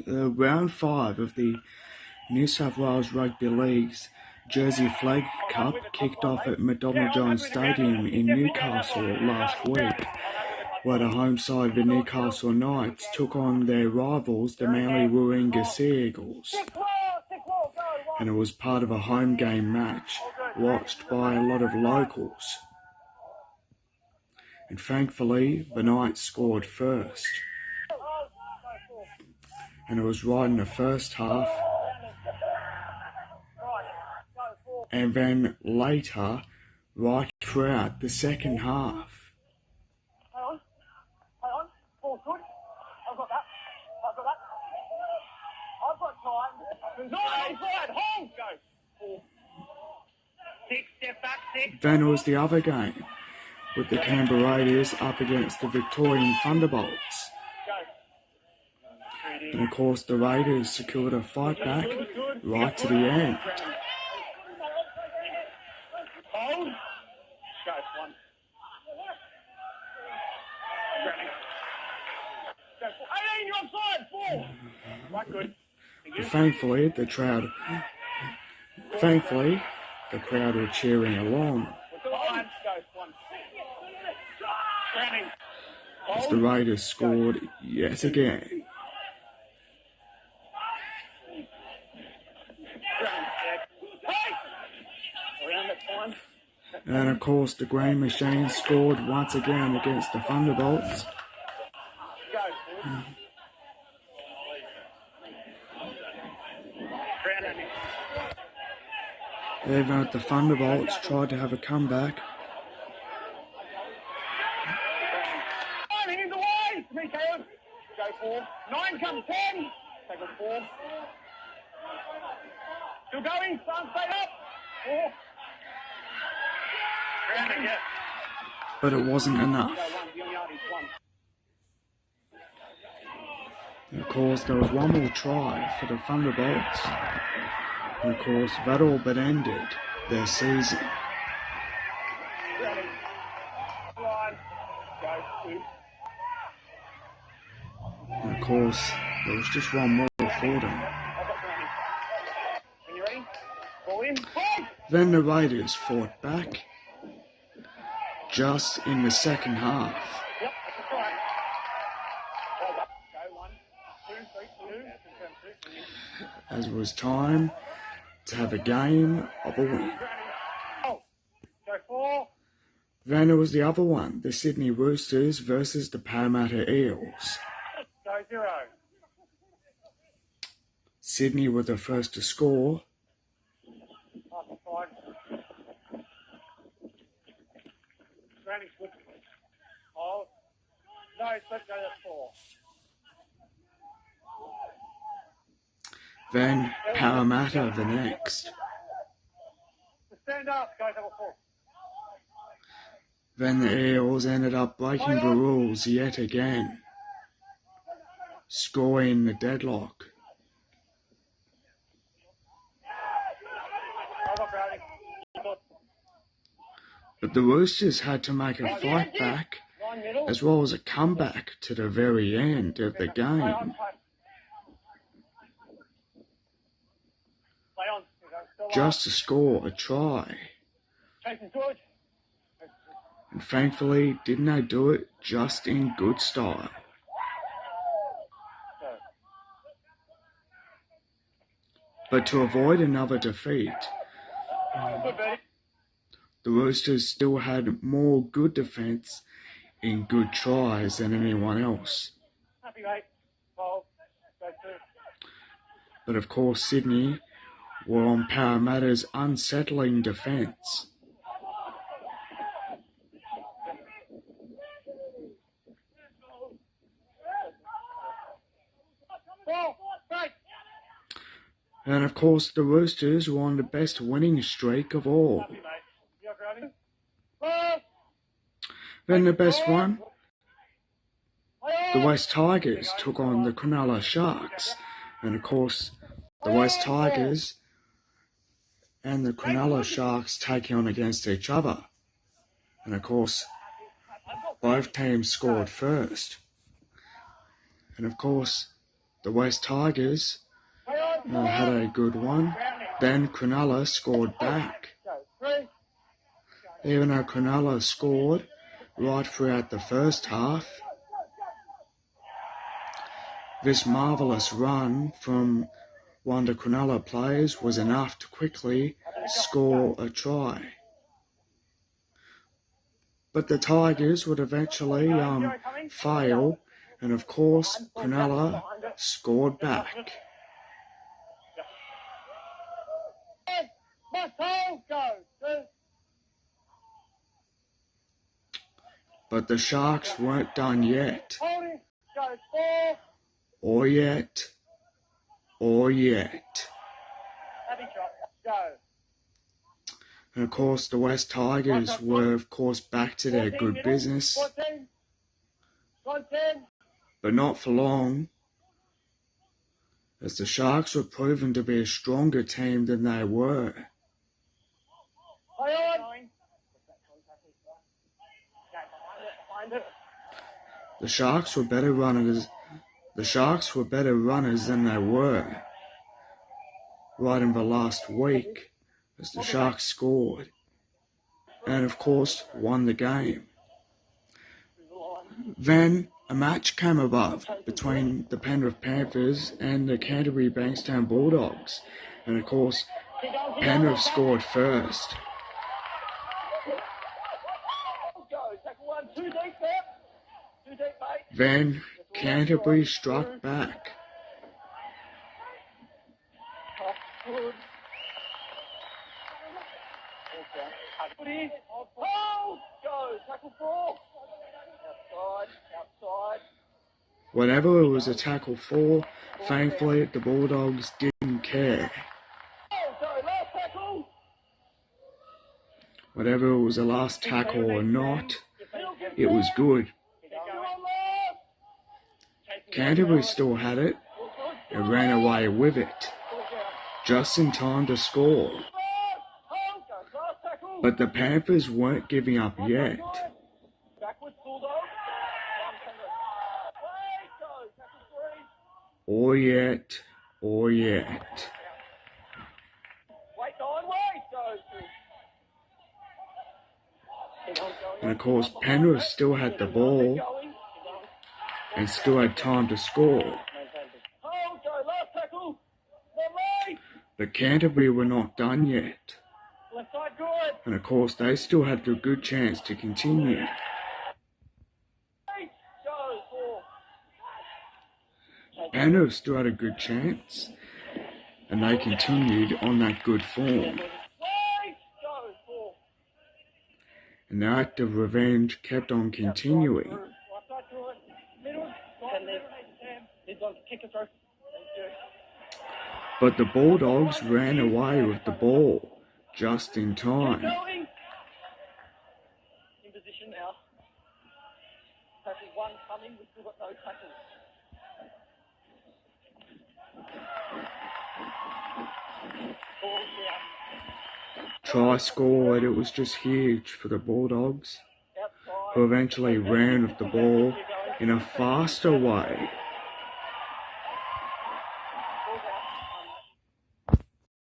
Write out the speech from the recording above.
Round 5 of the New South Wales Rugby League's Jersey Flegg Cup kicked off at McDonald Jones Stadium in Newcastle last week, where the home side, the Newcastle Knights, took on their rivals, the Manly Warringah Sea Eagles. And it was part of a home game match watched by a lot of locals. And thankfully, the Knights scored first. And it was right in the first half. And then later, right throughout the second half. Hang on. Ball's good. I've got that. I've got time. Nine inside. Hold. Go. 6, step back, 6. Then it was the other game, with the Canberra Raiders up against the Victorian Thunderbolts. And of course the Raiders secured a fight back right to the end. Hold. Go. 1. Go. 18, you're offside. 4. Right, good. Thankfully, the crowd were cheering along as the Raiders scored yet again. And of course, the Green Machine scored once again against the Thunderbolts. Even the Thunderbolts tried to have a comeback. He's away! 3 KOs. Go 4. 9 comes 10. Take a 4. Still going. Sun straight up. 4. But it wasn't enough. And of course, there was one more try for the Thunderbolts. And of course, that all but ended their season. And of course, there was just one more for them. Then the Raiders fought back just in the second half. As it was time to have a game of a win. Then it was the other one, the Sydney Roosters versus the Parramatta Eels. Sydney were the first to score. Then Parramatta the next. Stand up, guys, have a 4. Then the Eels ended up breaking the rules yet again, scoring the deadlock. But the Roosters had to make a fight back as well as a comeback to the very end of the game. Just to score a try. And thankfully, didn't they do it just in good style? But to avoid another defeat, the Roosters still had more good defence in good tries than anyone else. But of course, Sydney were on Parramatta's unsettling defence. And of course, the Roosters were on the best winning streak of all. Then the best one, the West Tigers took on the Cronulla Sharks. And of course, the West Tigers and the Cronulla Sharks taking on against each other. And of course, both teams scored first. And of course, the West Tigers had a good one. Then Cronulla scored back. Even though Cronulla scored right throughout the first half, this marvellous run from one of the Cronulla players was enough to quickly score a try. But the Tigers would eventually fail, and of course Cronulla scored back. But the Sharks weren't done yet. Or yet. And of course the West Tigers were of course back to their good business. But not for long, as the Sharks were proven to be a stronger team than they were. The Sharks were better runners than they were right in the last week, as the Sharks scored and of course won the game. Then a match came about between the Penrith Panthers and the Canterbury Bankstown Bulldogs, and of course Penrith scored first. Then Canterbury struck back. Whenever it was a tackle for, thankfully the Bulldogs didn't care. Whether it was a last tackle or not, it was good. Canterbury still had it and ran away with it, just in time to score. But the Panthers weren't giving up yet. Or yet. And of course Penrith still had the ball and still had time to score. But Canterbury were not done yet. And of course they still had a good chance to continue. Penrith still had a good chance, and they continued on that good form. And the act of revenge kept on continuing. But the Bulldogs ran away with the ball just in time. In position now. Tackle one coming, we've still got no tackles. Try scored, it was just huge for the Bulldogs, who eventually ran with the ball in a faster way.